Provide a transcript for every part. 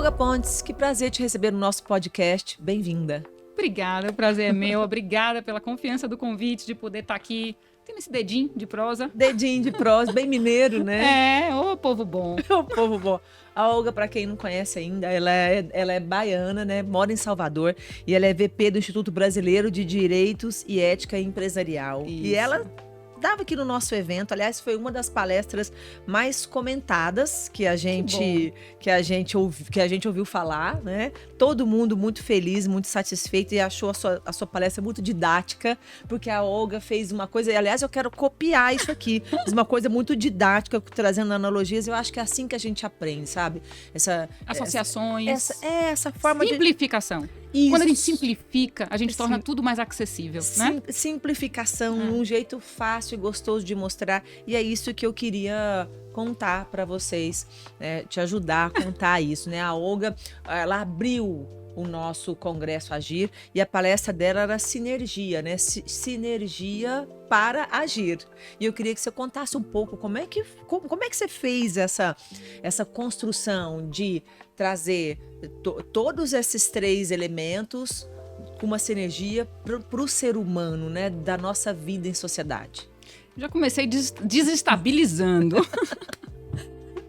Olga Pontes, que prazer te receber no nosso podcast. Bem-vinda. Obrigada, o prazer é meu. Obrigada pela confiança do convite de poder estar aqui. Tem esse dedinho de prosa. Dedinho de prosa, bem mineiro, né? Ô povo bom. O povo bom. A Olga, para quem não conhece ainda, ela é baiana, né? Mora em Salvador e ela é VP do Instituto Brasileiro de Direitos e Ética Empresarial. Isso. E ela estava aqui no nosso evento, aliás, foi uma das palestras mais comentadas que a gente ouviu falar, né? Todo mundo muito feliz, muito satisfeito e achou a sua palestra muito didática, porque a Olga fez uma coisa, e aliás, eu quero copiar isso aqui, fez uma coisa muito didática, trazendo analogias, eu acho que é assim que a gente aprende, sabe? Associações. Essa forma simplificação. Isso. Quando a gente simplifica, a gente torna tudo mais acessível, né? Simplificação, um jeito fácil e gostoso de mostrar. E é isso que eu queria contar para vocês, né? Te ajudar a contar isso, né? A Olga, ela abriu o nosso Congresso Agir e a palestra dela era sinergia, né? Sinergia para agir. E eu queria que você contasse um pouco como é que você fez essa construção de trazer todos esses três elementos com uma sinergia para o ser humano, né? Da nossa vida em sociedade. Já comecei desestabilizando.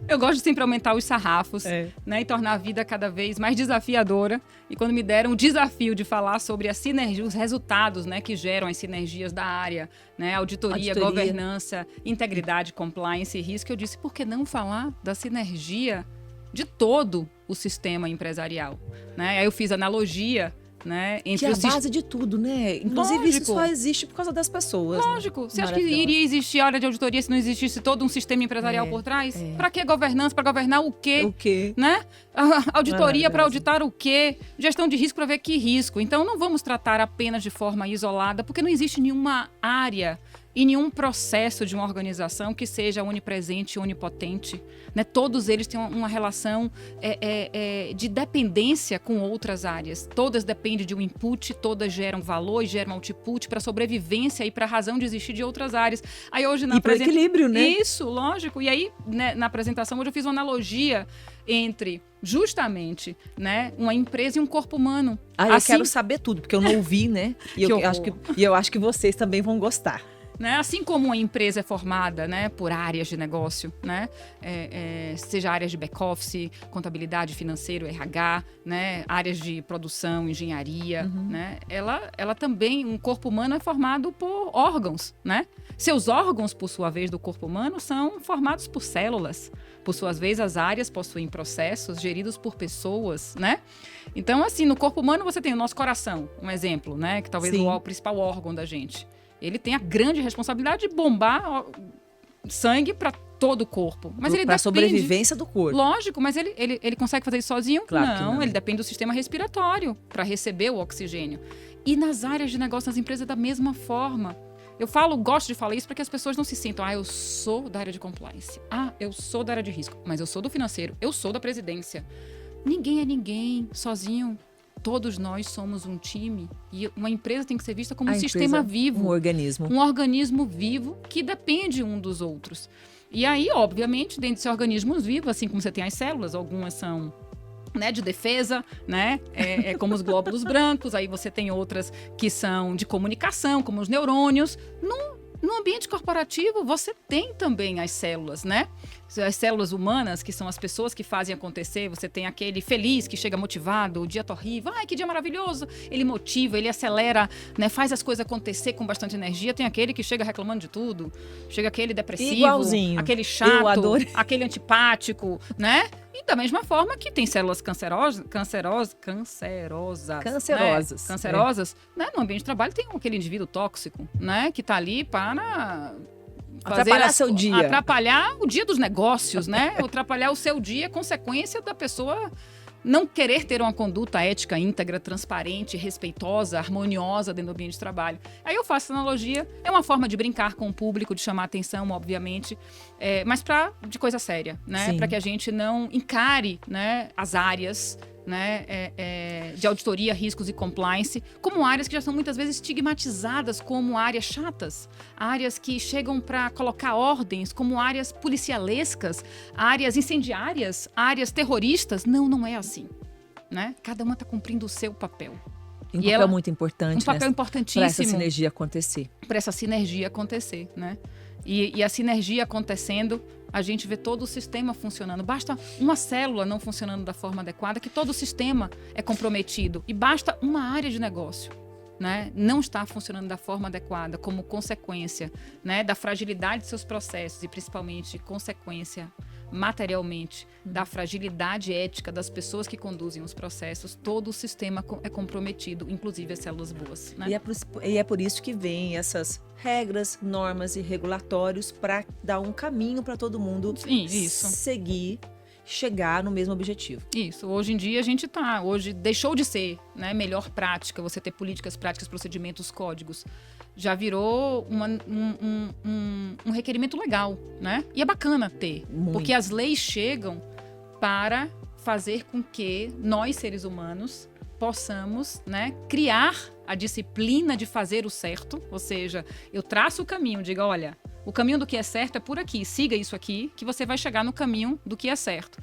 Eu gosto de sempre aumentar os sarrafos, né, e tornar a vida cada vez mais desafiadora. E quando me deram o desafio de falar sobre a sinergia, os resultados, né, que geram as sinergias da área, né, auditoria, governança, integridade, compliance e risco, eu disse, por que não falar da sinergia de todo o sistema empresarial? Né? Aí eu fiz analogia, né, entre que é a base de tudo, né? Inclusive, isso só existe por causa das pessoas. Lógico. Né? Você acha que iria existir área de auditoria se não existisse todo um sistema empresarial por trás? Para que governança? Para governar o quê? O quê? Né? Auditoria para auditar o quê? Gestão de risco para ver que risco. Então, não vamos tratar apenas de forma isolada, porque não existe nenhuma área e nenhum processo de uma organização que seja onipresente e onipotente. Né? Todos eles têm uma relação de dependência com outras áreas. Todas dependem de um input, todas geram valor e geram output para sobrevivência e para a razão de existir de outras áreas. Aí hoje e para equilíbrio, né? Isso, lógico. E aí, né, na apresentação, hoje eu fiz uma analogia entre, justamente, né, uma empresa e um corpo humano. Eu quero saber tudo, porque eu não ouvi, né? E eu acho que vocês também vão gostar. Né? Assim como uma empresa é formada, né, por áreas de negócio, né, seja áreas de back-office, contabilidade, financeiro, RH, né, áreas de produção, engenharia, né, ela também, um corpo humano é formado por órgãos. Né? Seus órgãos, por sua vez, do corpo humano são formados por células. Por suas vezes, as áreas possuem processos geridos por pessoas. Né? Então, assim, no corpo humano você tem o nosso coração, um exemplo, né, que talvez o principal órgão da gente. Ele tem a grande responsabilidade de bombar sangue para todo o corpo. Mas ele depende... Para a sobrevivência do corpo. Lógico, mas ele consegue fazer isso sozinho? Claro não, ele depende do sistema respiratório para receber o oxigênio. E nas áreas de negócio, nas empresas, da mesma forma. Gosto de falar isso para que as pessoas não se sintam, eu sou da área de compliance, eu sou da área de risco, mas eu sou do financeiro, eu sou da presidência. Ninguém é ninguém sozinho. Todos nós somos um time e uma empresa tem que ser vista como um sistema vivo. Um organismo. Um organismo vivo que depende um dos outros. E aí, obviamente, dentro desses organismos vivos, assim como você tem as células, algumas são, né, de defesa, né, como os glóbulos brancos, aí você tem outras que são de comunicação, como os neurônios. No ambiente corporativo, você tem também as células, né? As células humanas, que são as pessoas que fazem acontecer. Você tem aquele feliz que chega motivado, o dia tá horrível, que dia maravilhoso. Ele motiva, ele acelera, né? Faz as coisas acontecer com bastante energia. Tem aquele que chega reclamando de tudo. Chega aquele depressivo, igualzinho. Aquele chato, aquele antipático, né? E da mesma forma que tem células cancerosas, né? No ambiente de trabalho tem aquele indivíduo tóxico, né? Que tá ali para atrapalhar seu dia. Atrapalhar o dia dos negócios, né? Atrapalhar o seu dia, consequência da pessoa não querer ter uma conduta ética, íntegra, transparente, respeitosa, harmoniosa dentro do ambiente de trabalho. Aí eu faço essa analogia, é uma forma de brincar com o público, de chamar a atenção, obviamente, mas de coisa séria, né? Sim. Para que a gente não encare, né, as áreas, né, de auditoria, riscos e compliance como áreas que já são muitas vezes estigmatizadas como áreas chatas, áreas que chegam para colocar ordens, como áreas policialescas, áreas incendiárias, áreas terroristas. Não é assim, né? Cada uma está cumprindo o seu papel. E um papel muito importante, um papel importantíssimo para essa sinergia acontecer. Para essa sinergia acontecer, né? E a sinergia acontecendo, a gente vê todo o sistema funcionando. Basta uma célula não funcionando da forma adequada, que todo o sistema é comprometido. E basta uma área de negócio, né, não estar funcionando da forma adequada, como consequência, né, da fragilidade de seus processos e principalmente consequência materialmente da fragilidade ética das pessoas que conduzem os processos, todo o sistema é comprometido, inclusive as células boas, né? E é por isso que vem essas regras, normas e regulatórios para dar um caminho para todo mundo seguir, chegar no mesmo objetivo. Isso. Hoje em dia a gente hoje deixou de ser, né, melhor prática você ter políticas, práticas, procedimentos, códigos. Já virou um requerimento legal, né? E é bacana ter, porque as leis chegam para fazer com que nós, seres humanos, possamos, né, criar a disciplina de fazer o certo, ou seja, eu traço o caminho, diga, olha, o caminho do que é certo é por aqui, siga isso aqui, que você vai chegar no caminho do que é certo.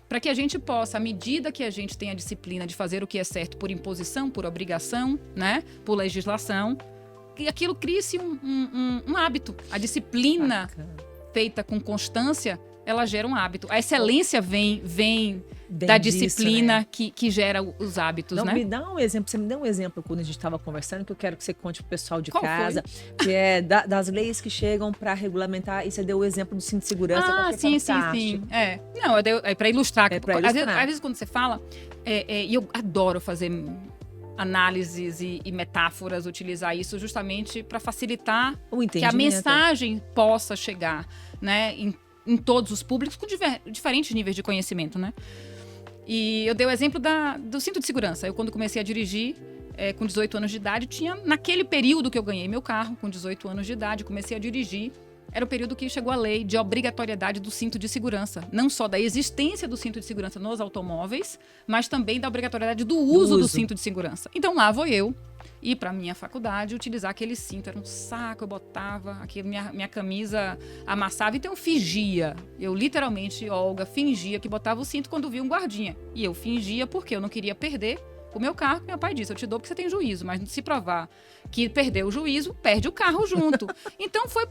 Para que a gente possa, à medida que a gente tem a disciplina de fazer o que é certo por imposição, por obrigação, né, por legislação, que aquilo crie-se um hábito. A disciplina feita com constância, ela gera um hábito. A excelência vem da disciplina, né, que gera os hábitos, não, né? Me dá um exemplo, você me deu um exemplo quando a gente estava conversando, que eu quero que você conte pro pessoal de Qual casa, foi? que é das leis que chegam para regulamentar, e você deu o exemplo do cinto de segurança. Sim. Não, é para ilustrar. Às vezes quando você fala, e eu adoro fazer análises e metáforas, utilizar isso justamente para facilitar que a mensagem possa chegar, né, em todos os públicos com diferentes níveis de conhecimento, né? E eu dei o exemplo do cinto de segurança. Eu, quando comecei a dirigir, com 18 anos de idade, naquele período que eu ganhei meu carro, com 18 anos de idade, comecei a dirigir, era o período que chegou a lei de obrigatoriedade do cinto de segurança. Não só da existência do cinto de segurança nos automóveis, mas também da obrigatoriedade do uso do cinto de segurança. Então lá vou eu ir para minha faculdade utilizar aquele cinto. Era um saco, eu botava, minha camisa amassava, então eu fingia. Eu literalmente, Olga, fingia que botava o cinto quando via um guardinha. E eu fingia porque eu não queria perder o meu carro. Meu pai disse, eu te dou porque você tem juízo, mas se provar que perdeu o juízo, perde o carro junto. Então foi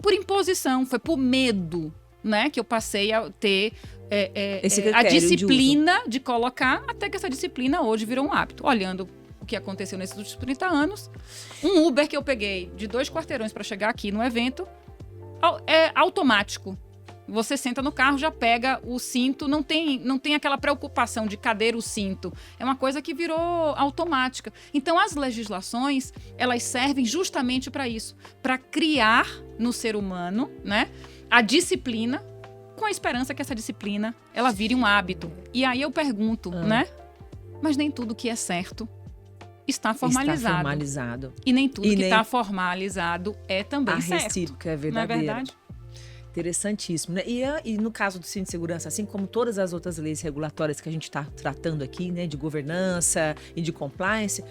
por imposição, foi por medo, né, que eu passei a ter a disciplina de colocar, até que essa disciplina hoje virou um hábito. Olhando o que aconteceu nesses últimos 30 anos, um Uber que eu peguei de 2 quarteirões para chegar aqui no evento, é automático. Você senta no carro, já pega o cinto, não tem aquela preocupação de cadê o cinto. É uma coisa que virou automática. Então, as legislações, elas servem justamente para isso, para criar no ser humano, né, a disciplina, com a esperança que essa disciplina ela vire um hábito. E aí eu pergunto, né, mas nem tudo que é certo está formalizado. E nem tudo que está formalizado é também certo. A recíproca é verdadeira. Não é verdade? Interessantíssimo, né? E no caso do cinto de segurança, assim como todas as outras leis regulatórias que a gente está tratando aqui, né, de governança e de compliance,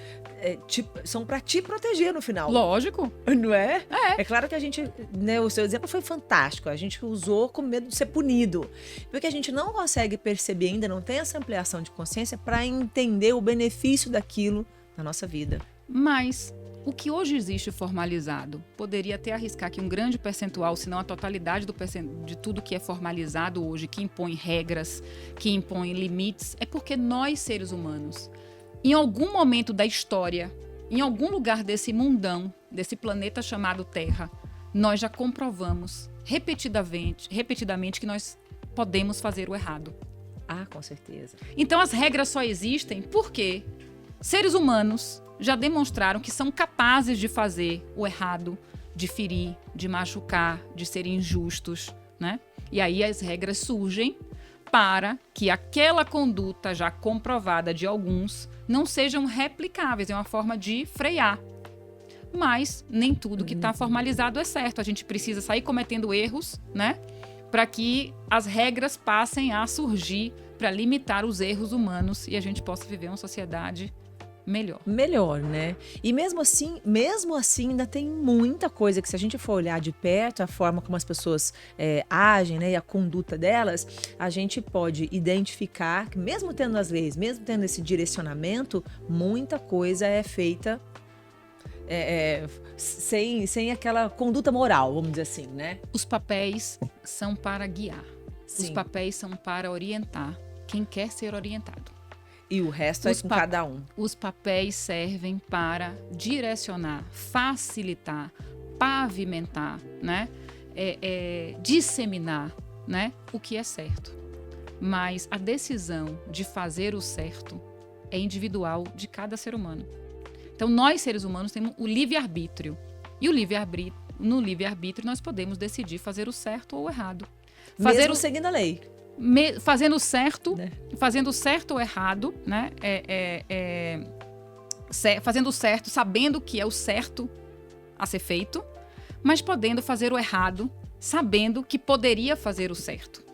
são para te proteger no final. Lógico. Não é? É claro que a gente, né, o seu exemplo foi fantástico, a gente usou com medo de ser punido, porque a gente não consegue perceber ainda, não tem essa ampliação de consciência para entender o benefício daquilo na nossa vida. Mas o que hoje existe formalizado poderia até arriscar que um grande percentual, se não a totalidade de tudo que é formalizado hoje, que impõe regras, que impõe limites, é porque nós, seres humanos, em algum momento da história, em algum lugar desse mundão, desse planeta chamado Terra, nós já comprovamos repetidamente que nós podemos fazer o errado. Ah, com certeza. Então as regras só existem porque seres humanos já demonstraram que são capazes de fazer o errado, de ferir, de machucar, de serem injustos, né? E aí as regras surgem para que aquela conduta já comprovada de alguns não sejam replicáveis, é uma forma de frear. mas nem tudo que está formalizado é certo. A gente precisa sair cometendo erros, né? Para que as regras passem a surgir para limitar os erros humanos e a gente possa viver uma sociedade melhor. Melhor, né? E mesmo assim ainda tem muita coisa que, se a gente for olhar de perto, a forma como as pessoas agem, né, e a conduta delas, a gente pode identificar que, mesmo tendo as leis, mesmo tendo esse direcionamento, muita coisa é feita sem aquela conduta moral, vamos dizer assim, né? Os papéis são para guiar. Sim. Os papéis são para orientar quem quer ser orientado. E o resto é com cada um. Os papéis servem para direcionar, facilitar, pavimentar, né? Disseminar, né? O que é certo. Mas a decisão de fazer o certo é individual de cada ser humano. Então, nós, seres humanos, temos o livre-arbítrio. E no livre-arbítrio nós podemos decidir fazer o certo ou o errado. Mesmo seguindo a lei. Fazendo certo, né? Fazendo certo ou errado, né? Fazendo certo, sabendo que é o certo a ser feito, mas podendo fazer o errado, sabendo que poderia fazer o certo.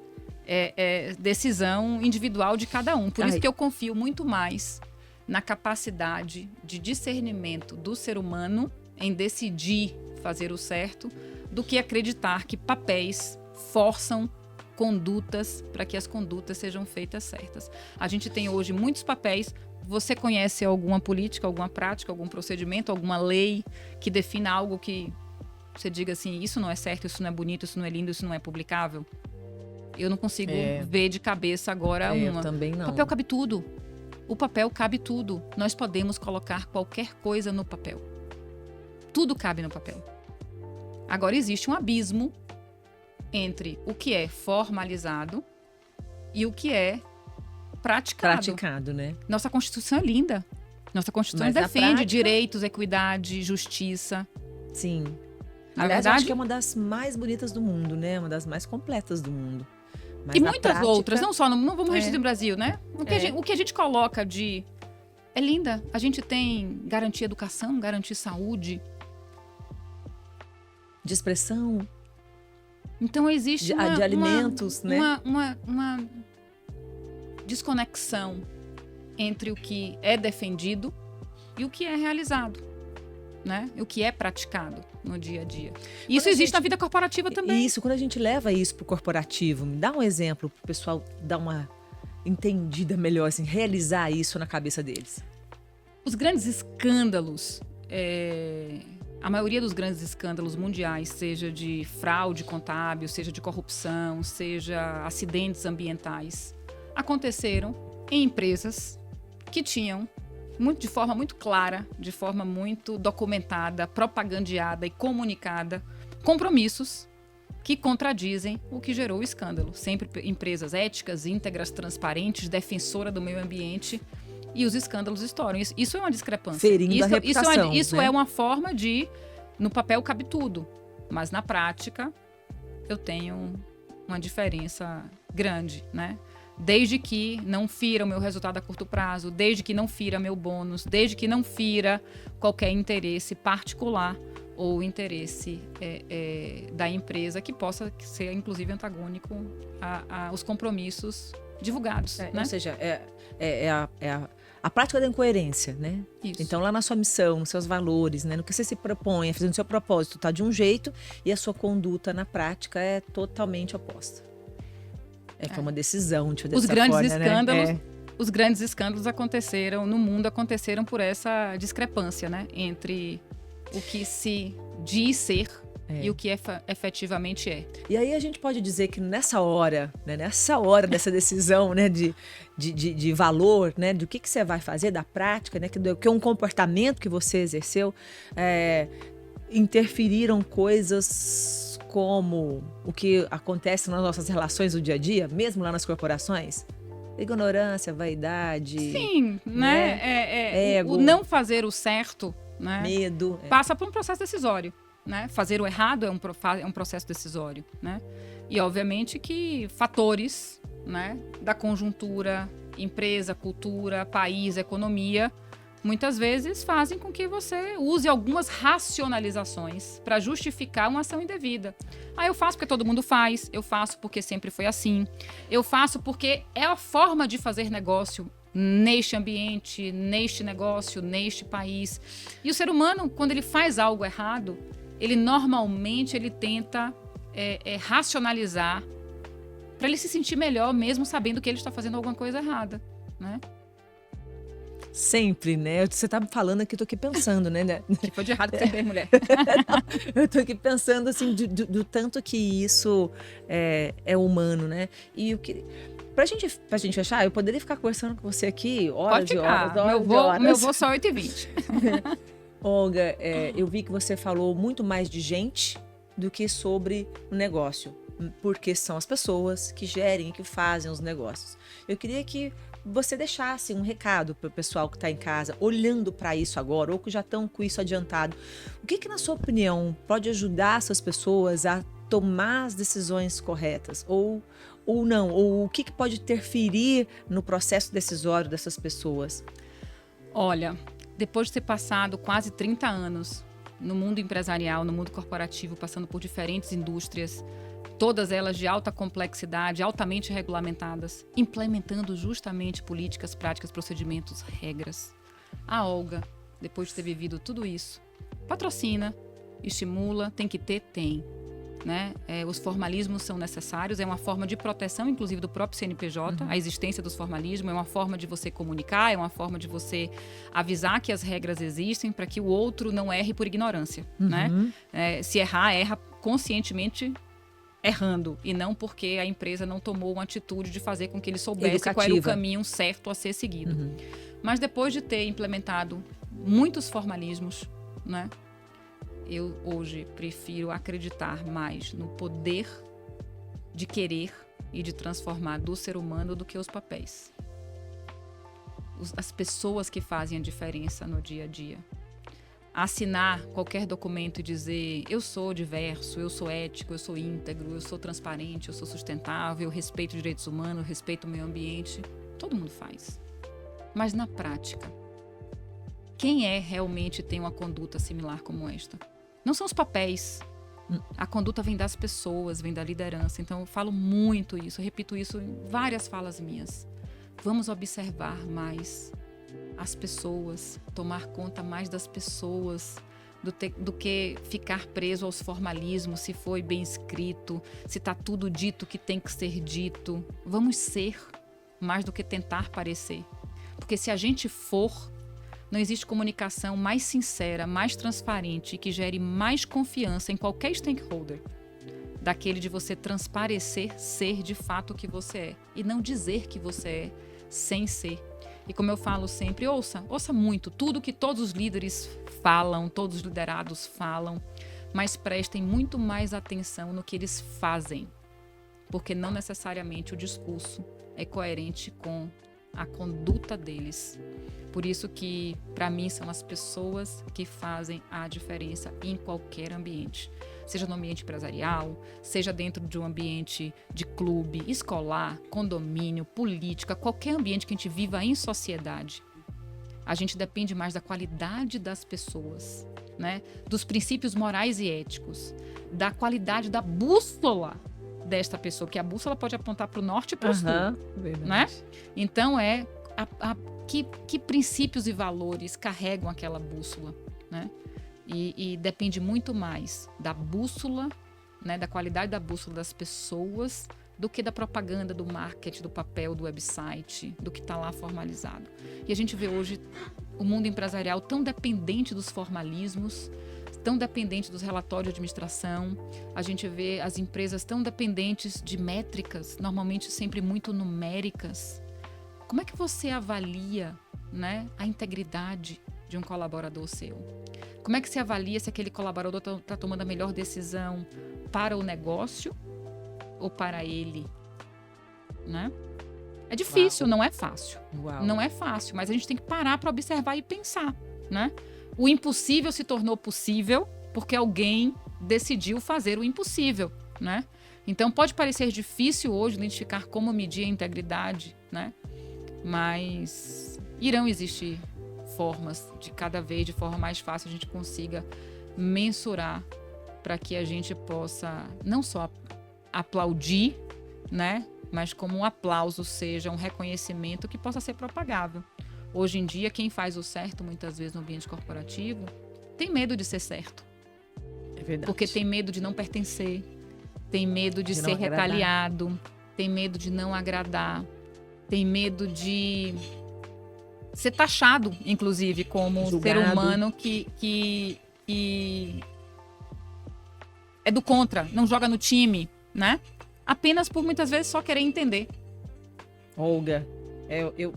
Decisão individual de cada um. Por isso que eu confio muito mais na capacidade de discernimento do ser humano em decidir fazer o certo, do que acreditar que papéis forçam condutas para que as condutas sejam feitas certas. A gente tem hoje muitos papéis. Você conhece alguma política, alguma prática, algum procedimento, alguma lei que defina algo que você diga assim, isso não é certo, isso não é bonito, isso não é lindo, isso não é publicável? Eu não consigo ver de cabeça agora uma. Eu também não. O papel cabe tudo. O papel cabe tudo. Nós podemos colocar qualquer coisa no papel. Tudo cabe no papel. Agora, existe um abismo entre o que é formalizado e o que é praticado. Praticado, né? Nossa Constituição é linda. Nossa Constituição defende prática, direitos, equidade, justiça. Sim. Aliás, acho que é uma das mais bonitas do mundo, né? Uma das mais completas do mundo. Mas e muitas prática, outras, não vamos registrar no Brasil, né? O que a gente coloca de... É linda. A gente tem garantir educação, garantir saúde. De expressão. Então existe de alimentos, né? Uma desconexão entre o que é defendido e o que é realizado, né? E o que é praticado no dia a dia. E isso existe na vida corporativa também. Isso, quando a gente leva isso para o corporativo, me dá um exemplo para o pessoal dar uma entendida melhor, assim, realizar isso na cabeça deles. Os grandes escândalos... A maioria dos grandes escândalos mundiais, seja de fraude contábil, seja de corrupção, seja acidentes ambientais, aconteceram em empresas que tinham, de forma muito clara, de forma muito documentada, propagandeada e comunicada, compromissos que contradizem o que gerou o escândalo. Sempre empresas éticas, íntegras, transparentes, defensora do meio ambiente... E os escândalos estouram. Isso é uma discrepância. Ferindo a reputação, isso né? É uma forma de... No papel cabe tudo. Mas na prática, eu tenho uma diferença grande, né? Desde que não fira o meu resultado a curto prazo, desde que não fira meu bônus, desde que não fira qualquer interesse particular ou interesse da empresa que possa ser, inclusive, antagônico aos compromissos divulgados. Né? Ou seja, a prática da incoerência, né? Isso. Então, lá na sua missão, nos seus valores, né? No que você se propõe, fazendo o seu propósito, tá de um jeito e a sua conduta na prática é totalmente oposta. Foi uma decisão, tipo, dessa forma, Os grandes escândalos aconteceram no mundo, aconteceram por essa discrepância, né? Entre o que se diz ser e o que efetivamente é. E aí a gente pode dizer que nessa hora, né, dessa decisão, né, de valor, né, do que você vai fazer, da prática, né, que é um comportamento que você exerceu, interferiram coisas como o que acontece nas nossas relações do dia a dia, mesmo lá nas corporações? Ignorância, vaidade... Sim, né? Ego. O não fazer o certo, né? Medo. Passa por um processo decisório. Né? Fazer o errado é um processo decisório, né? E obviamente que fatores, né, da conjuntura, empresa, cultura, país, economia, muitas vezes fazem com que você use algumas racionalizações para justificar uma ação indevida. Eu faço porque todo mundo faz, eu faço porque sempre foi assim, eu faço porque é a forma de fazer negócio neste ambiente, neste negócio, neste país. E o ser humano, quando ele faz algo errado, ele normalmente tenta racionalizar para ele se sentir melhor, mesmo sabendo que ele está fazendo alguma coisa errada, né? Sempre, né? Você tá falando aqui, eu tô aqui pensando, né? Que foi de errado que você fez, mulher. Eu tô aqui pensando, assim, do tanto que isso é humano, né? E o que... Pra gente fechar, eu poderia ficar conversando com você aqui horas e horas, meu voo só 8h20. Olga, eu vi que você falou muito mais de gente do que sobre o negócio, porque são as pessoas que gerem e que fazem os negócios. Eu queria que você deixasse um recado para o pessoal que está em casa, olhando para isso agora, ou que já estão com isso adiantado. O que, na sua opinião, pode ajudar essas pessoas a tomar as decisões corretas? Ou não? Ou o que pode interferir no processo decisório dessas pessoas? Olha, depois de ter passado quase 30 anos no mundo empresarial, no mundo corporativo, passando por diferentes indústrias, todas elas de alta complexidade, altamente regulamentadas, implementando justamente políticas, práticas, procedimentos, regras. A Olga, depois de ter vivido tudo isso, patrocina, estimula, tem que ter, tem. Né? Os formalismos são necessários, é uma forma de proteção, inclusive, do próprio CNPJ, a existência dos formalismos, é uma forma de você comunicar, é uma forma de você avisar que as regras existem para que o outro não erre por ignorância. Né? Se errar, erra conscientemente errando, e não porque a empresa não tomou uma atitude de fazer com que ele soubesse qual era o caminho certo a ser seguido. Mas depois de ter implementado muitos formalismos, né, eu hoje prefiro acreditar mais no poder de querer e de transformar do ser humano do que os papéis. As pessoas que fazem a diferença no dia a dia. Assinar qualquer documento e dizer eu sou diverso, eu sou ético, eu sou íntegro, eu sou transparente, eu sou sustentável, eu respeito direitos humanos, eu respeito o meio ambiente, todo mundo faz. Mas na prática, quem realmente tem uma conduta similar como esta? Não são os papéis. A conduta vem das pessoas, vem da liderança. Então eu falo muito isso, eu repito isso em várias falas minhas. Vamos observar mais as pessoas, tomar conta mais das pessoas, do que ficar preso aos formalismos, se foi bem escrito, se está tudo dito que tem que ser dito. Vamos ser mais do que tentar parecer. Porque se a gente for, não existe comunicação mais sincera, mais transparente e que gere mais confiança em qualquer stakeholder daquele de você transparecer ser de fato o que você é e não dizer que você é sem ser. E como eu falo sempre, ouça muito tudo que todos os líderes falam, todos os liderados falam, mas prestem muito mais atenção no que eles fazem, porque não necessariamente o discurso é coerente com a conduta deles. Por isso que, para mim, são as pessoas que fazem a diferença em qualquer ambiente. Seja no ambiente empresarial, seja dentro de um ambiente de clube, escolar, condomínio, política, qualquer ambiente que a gente viva em sociedade. A gente depende mais da qualidade das pessoas, né? Dos princípios morais e éticos, da qualidade da bússola desta pessoa, que a bússola pode apontar para o norte e para o sul, né? Então, que princípios e valores carregam aquela bússola, né? E depende muito mais da bússola, né, da qualidade da bússola das pessoas, do que da propaganda, do marketing, do papel, do website, do que está lá formalizado. E a gente vê hoje o mundo empresarial tão dependente dos formalismos, tão dependente dos relatórios de administração. A gente vê as empresas tão dependentes de métricas, normalmente sempre muito numéricas. Como é que você avalia, né, a integridade de um colaborador seu? Como é que você avalia se aquele colaborador está tomando a melhor decisão para o negócio ou para ele? Né? É difícil, não é fácil. Não é fácil, mas a gente tem que parar para observar e pensar, né? O impossível se tornou possível porque alguém decidiu fazer o impossível, né? Então pode parecer difícil hoje identificar como medir a integridade, né? Mas irão existir formas de cada vez, de forma mais fácil, a gente consiga mensurar para que a gente possa não só aplaudir, né, mas como um aplauso seja um reconhecimento que possa ser propagável. Hoje em dia, quem faz o certo, muitas vezes no ambiente corporativo, tem medo de ser certo. É verdade. Porque tem medo de não pertencer, tem medo de ser retaliado, tem medo de não agradar, tem medo de ser taxado, inclusive, como um ser humano que é do contra, não joga no time, né? Apenas por muitas vezes só querer entender. Olga,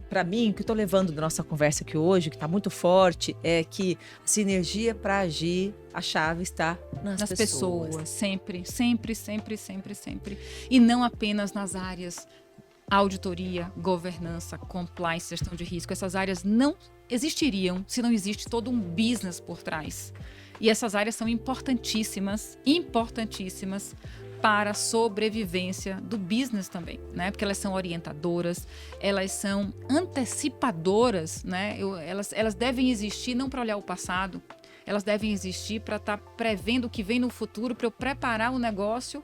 para mim, o que eu tô levando da nossa conversa aqui hoje, que tá muito forte, é que sinergia para agir, a chave está nas pessoas. Sempre, sempre, sempre, sempre, sempre. E não apenas nas áreas auditoria, governança, compliance, gestão de risco. Essas áreas não existiriam se não existe todo um business por trás. E essas áreas são importantíssimas, importantíssimas para a sobrevivência do business também, né? Porque elas são orientadoras, elas são antecipadoras, né? Elas devem existir não para olhar o passado, elas devem existir para estar prevendo o que vem no futuro, para eu preparar o negócio,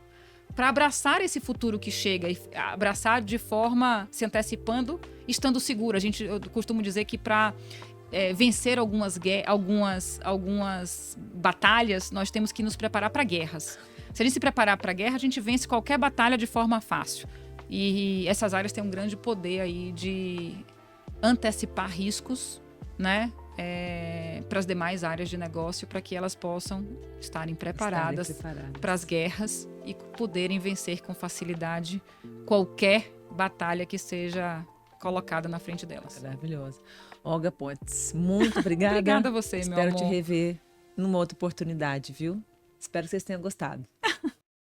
para abraçar esse futuro que chega e abraçar de forma se antecipando, estando seguro. Eu costumo dizer que para vencer algumas batalhas, nós temos que nos preparar para guerras. Se a gente se preparar para a guerra, a gente vence qualquer batalha de forma fácil. E essas áreas têm um grande poder aí de antecipar riscos, né? Para as demais áreas de negócio, para que elas possam estarem preparadas para as guerras e poderem vencer com facilidade qualquer batalha que seja colocada na frente delas. Maravilhoso. Olga Pontes, muito obrigada. Obrigada a você, meu amor. Espero te rever numa outra oportunidade, viu? Espero que vocês tenham gostado.